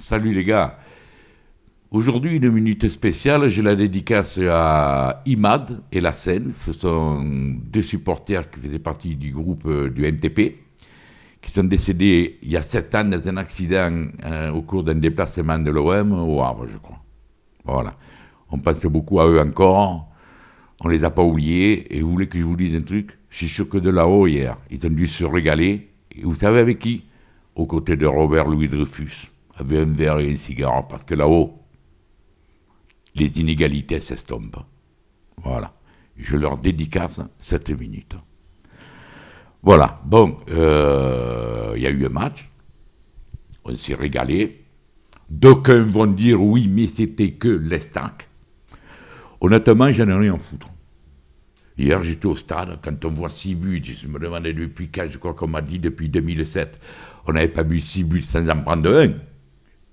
Salut les gars. Aujourd'hui, une minute spéciale, je la dédicace à Imad et la Seine. Ce sont deux supporters qui faisaient partie du groupe du NTP, qui sont décédés il y a 7 ans dans un accident au cours d'un déplacement de l'OM au Havre, je crois. Voilà. On pense beaucoup à eux encore. On les a pas oubliés. Et vous voulez que je vous dise un truc? Je suis sûr que de là-haut, hier, ils ont dû se régaler. Et vous savez avec qui? Aux côtés de Robert Louis Dreyfus, avec un verre et un cigare. Parce que là-haut, les inégalités s'estompent. Voilà. Je leur dédicace 7 minutes. Voilà. Bon, il y a eu un match. On s'est régalé. D'aucuns vont dire oui, mais c'était que l'Estac. Honnêtement, j'en ai rien à foutre. Hier, j'étais au stade, quand on voit 6 buts, je me demandais depuis quand, je crois qu'on m'a dit depuis 2007, on n'avait pas bu 6 buts sans en prendre un.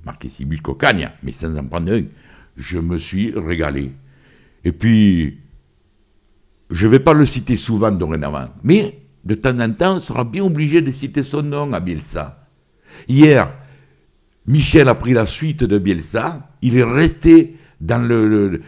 Marqué 6 buts cocagne, mais sans en prendre un. Je me suis régalé. Et puis, je ne vais pas le citer souvent dorénavant, mais de temps en temps, on sera bien obligé de citer son nom à Bielsa. Hier, Michel a pris la suite de Bielsa, il est resté dans le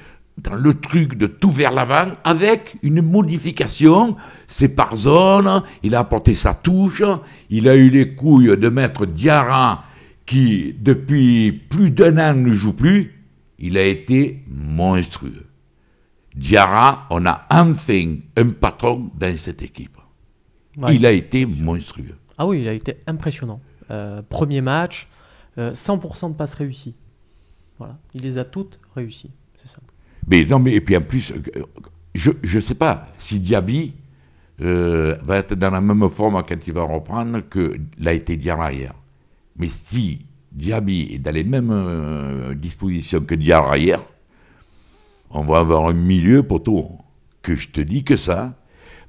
truc de tout vers l'avant, avec une modification, c'est par zone, il a apporté sa touche, il a eu les couilles de mettre Diarra, qui depuis plus d'1 an ne joue plus, il a été monstrueux. Diarra, on a enfin un patron dans cette équipe. Ouais. Il a été monstrueux. Ah oui, il a été impressionnant. Premier match, 100% de passes réussies. Voilà, il les a toutes réussies, c'est simple. Mais non, mais et puis en plus, je ne sais pas si Diaby va être dans la même forme quand il va reprendre que l'a été Diarra hier. Mais si Diaby est dans les mêmes dispositions que Diarra hier, on va avoir un milieu poteau. Que je te dis que ça.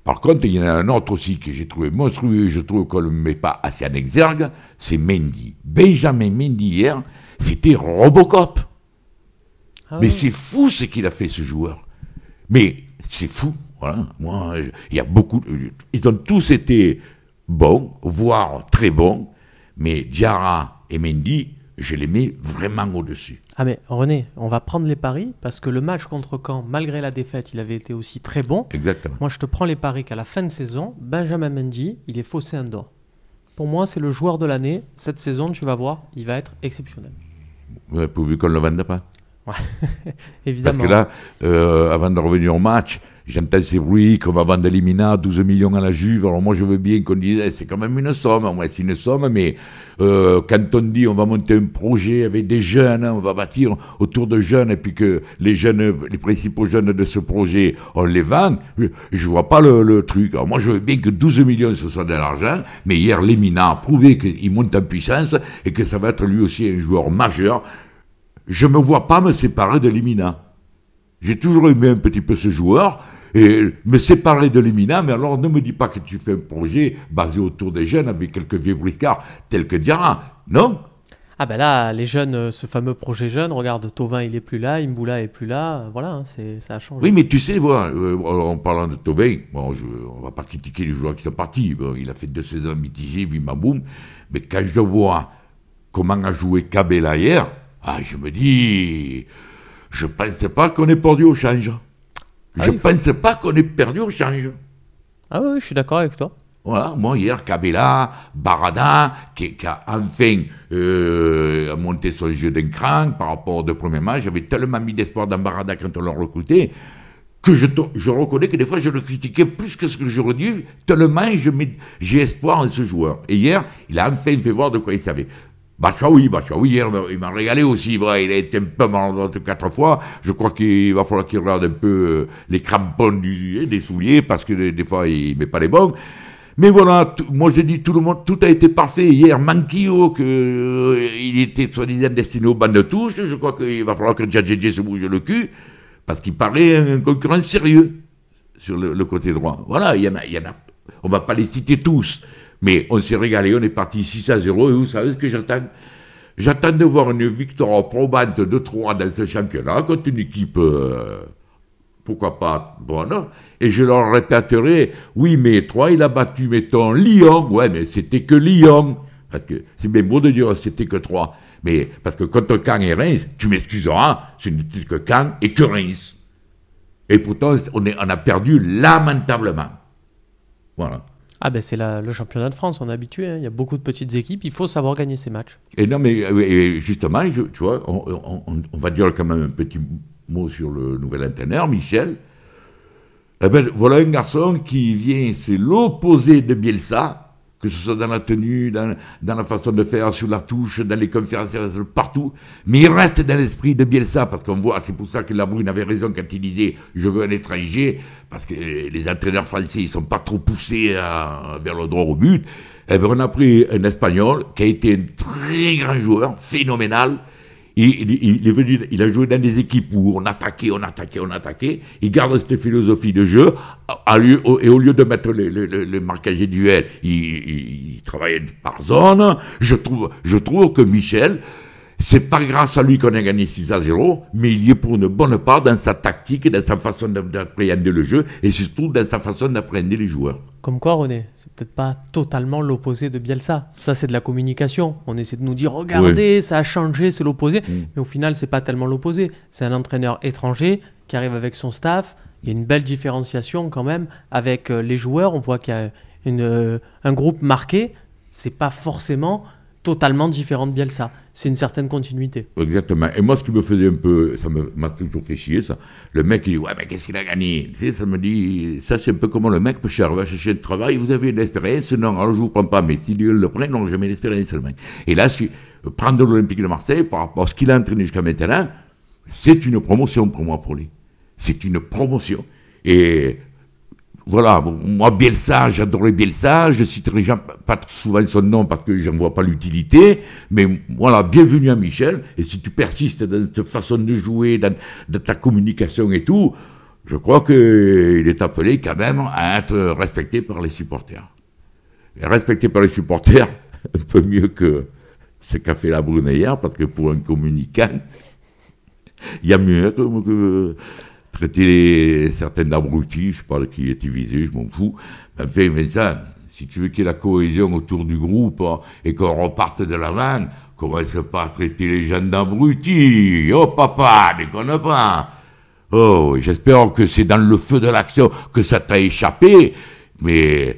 Par contre, il y en a un autre aussi que j'ai trouvé monstrueux, je trouve qu'on ne le met pas assez en exergue, c'est Mendy. Benjamin Mendy hier, c'était Robocop. Ah mais oui. C'est fou ce qu'il a fait, ce joueur. Mais c'est fou. Voilà. Moi, il y a beaucoup. Ils ont tous été bons, voire très bons. Mais Diarra et Mendy, je les mets vraiment au-dessus. Ah mais René, on va prendre les paris, parce que le match contre Caen, malgré la défaite, il avait été aussi très bon. Exactement. Moi, je te prends les paris qu'à la fin de saison, Benjamin Mendy, il est faussé en d'or. Pour moi, c'est le joueur de l'année. Cette saison, tu vas voir, il va être exceptionnel. Ouais, pourvu qu'on ne le vende pas. Ouais, évidemment. Parce que là, avant de revenir au match, j'entends ces bruits qu'on va vendre Limina 12 millions à la Juve. Alors moi, je veux bien qu'on dise, c'est quand même une somme. Ouais, c'est une somme, mais quand on dit on va monter un projet avec des jeunes, on va bâtir autour de jeunes, et puis que les jeunes, les principaux jeunes de ce projet, on les vend, je ne vois pas le truc. Alors moi, je veux bien que 12 millions, ce soit de l'argent, mais hier, Limina a prouvé qu'il monte en puissance et que ça va être lui aussi un joueur majeur. Je ne me vois pas me séparer de Limina. J'ai toujours aimé un petit peu ce joueur, et me séparer de Limina, mais alors ne me dis pas que tu fais un projet basé autour des jeunes avec quelques vieux briscards tels que Diarra, non? Ah ben là, les jeunes, ce fameux projet jeune, regarde, Thauvin il est plus là, Imboula est plus là, voilà, hein, ça a changé. Oui, mais tu sais, voilà, en parlant de Thauvin, bon, on ne va pas critiquer les joueurs qui sont partis, bon, il a fait 2 saisons mitigées, bim bam boum, mais quand je vois comment a joué Cabella hier, je me dis, je ne pensais pas qu'on ait perdu au change. Je ne pensais pas qu'on ait perdu au change. Ah oui, je suis d'accord avec toi. Voilà, moi hier, Cabella, Barada, qui a enfin monté son jeu d'un cran par rapport au 2 premiers matchs. J'avais tellement mis d'espoir dans Barada quand on l'a recruté, que je reconnais que des fois je le critiquais plus que ce que j'aurais dû, tellement j'ai espoir en ce joueur. Et hier, il a enfin fait voir de quoi il savait. Batshuayi, hier, il m'a régalé aussi. Il a été un peu maladroit 4 fois. Je crois qu'il va falloir qu'il regarde un peu les crampons des souliers, parce que des fois, il ne met pas les bons. Mais voilà, moi j'ai dit, tout a été parfait. Hier, Manquillo, il était soi-disant destiné au banc de touche. Je crois qu'il va falloir que Djadjedje se bouge le cul, parce qu'il paraît un concurrent sérieux sur le côté droit. Voilà, il y en a. On ne va pas les citer tous. Mais on s'est régalé, on est parti 6-0, et vous savez ce que j'attends? J'attends de voir une victoire probante de 3 dans ce championnat contre une équipe, pourquoi pas, bonne, et je leur répéterai, oui, mais 3, il a battu, mettons, Lyon, ouais, mais c'était que Lyon, Parce que c'est bien beau de dire c'était que 3. Mais parce que contre Caen et Reims, tu m'excuseras, ce n'était que Caen et que Reims. Et pourtant, on a perdu lamentablement. Voilà. Ah ben c'est le championnat de France, on est habitué, hein. Il y a beaucoup de petites équipes, il faut savoir gagner ces matchs. Et non, mais justement, tu vois, on va dire quand même un petit mot sur le nouvel entraîneur, Michel. Eh ben, voilà un garçon qui vient, c'est l'opposé de Bielsa, que ce soit dans la tenue, dans la façon de faire, sur la touche, dans les conférences, partout. Mais il reste dans l'esprit de Bielsa, parce qu'on voit, c'est pour ça que Labrune avait raison quand il disait « je veux un étranger », parce que les entraîneurs français, ils ne sont pas trop poussés vers le droit au but. Eh ben, on a pris un Espagnol qui a été un très grand joueur, phénoménal. Il est venu, il a joué dans des équipes où on attaquait. Il garde cette philosophie de jeu, et au lieu de mettre le marquage et duel, il travaillait par zone. Je trouve que Michel, c'est pas grâce à lui qu'on a gagné 6-0, mais il y est pour une bonne part dans sa tactique et dans sa façon d'appréhender le jeu, et surtout dans sa façon d'appréhender les joueurs. Comme quoi, René, c'est peut-être pas totalement l'opposé de Bielsa. Ça, c'est de la communication. On essaie de nous dire, regardez, ça a changé, c'est l'opposé. Mais au final, c'est pas tellement l'opposé. C'est un entraîneur étranger qui arrive avec son staff. Il y a une belle différenciation quand même avec les joueurs. On voit qu'il y a un groupe marqué. C'est pas forcément totalement différent de Bielsa. C'est une certaine continuité. Exactement. Et moi, ce qui me faisait un peu, ça m'a toujours fait chier, ça. Le mec, il dit, ouais, mais qu'est-ce qu'il a gagné? Tu sais, ça me dit, ça, c'est un peu comme le mec, peu cher, va chercher le travail, vous avez de l'expérience? Non, alors je vous prends pas, mais s'il le prend, non, jamais d'expérience, le mec. Et là, prendre l'Olympique de Marseille, par rapport à ce qu'il a entraîné jusqu'à maintenant, c'est une promotion pour moi, pour lui. C'est une promotion. Et voilà, moi, Bielsa, j'adorais Bielsa, je citerai pas souvent son nom parce que je n'en vois pas l'utilité, mais voilà, bienvenue à Michel, et si tu persistes dans ta façon de jouer, dans ta communication et tout, je crois qu'il est appelé quand même à être respecté par les supporters. Et respecté par les supporters, un peu mieux que ce qu'a fait Labrune hier, parce que pour un communicant, il y a mieux que traiter certains d'abrutis, je sais pas qui était visé, je m'en fous. Enfin, mais ça, si tu veux qu'il y ait la cohésion autour du groupe et qu'on reparte de l'avant, commence pas à traiter les gens d'abrutis. Oh papa, déconne pas. Oh, j'espère que c'est dans le feu de l'action que ça t'a échappé, mais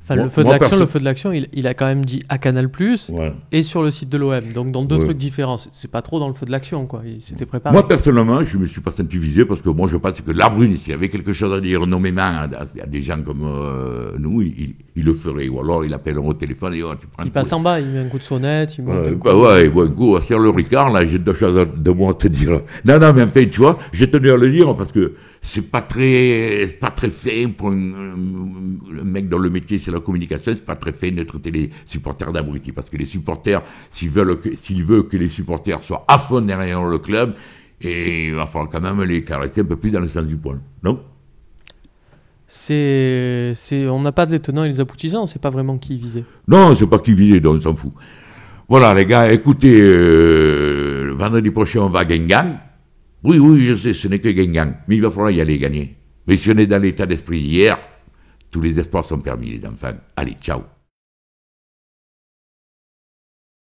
enfin, le feu de l'action, il a quand même dit à Canal+, et sur le site de l'OM. Donc, dans deux trucs différents. C'est pas trop dans le feu de l'action, quoi. Il s'était préparé. Moi, personnellement, je me suis pas senti visé parce que moi, je pense que Labrune, s'il avait quelque chose à dire nommément à des gens comme nous, il le ferait. Ou alors, il appellerait au téléphone et tu prends. Il passe en bas, il met un coup de sonnette. Il met un coup, sur le Ricard, là, j'ai deux choses de moi à te dire. Non, mais en fait, tu vois, j'ai tenu à le dire parce que c'est pas très fin pour un mec dont le métier c'est la communication, c'est pas très fin de traiter les supporters d'abrutis, parce que les supporters, s'il veut que les supporters soient à fond derrière le club, et il va falloir quand même les caresser un peu plus dans le sens du poil, non? On n'a pas de les tenants et les aboutissants, on sait pas vraiment qui viser. Non, c'est pas qui viser, donc on s'en fout. Voilà les gars, écoutez, vendredi prochain on va à Guingamp. Oui, je sais, ce n'est que Guingamp, mais il va falloir y aller gagner. Mais si on est dans l'état d'esprit d'hier, tous les espoirs sont permis, les enfants. Allez, ciao.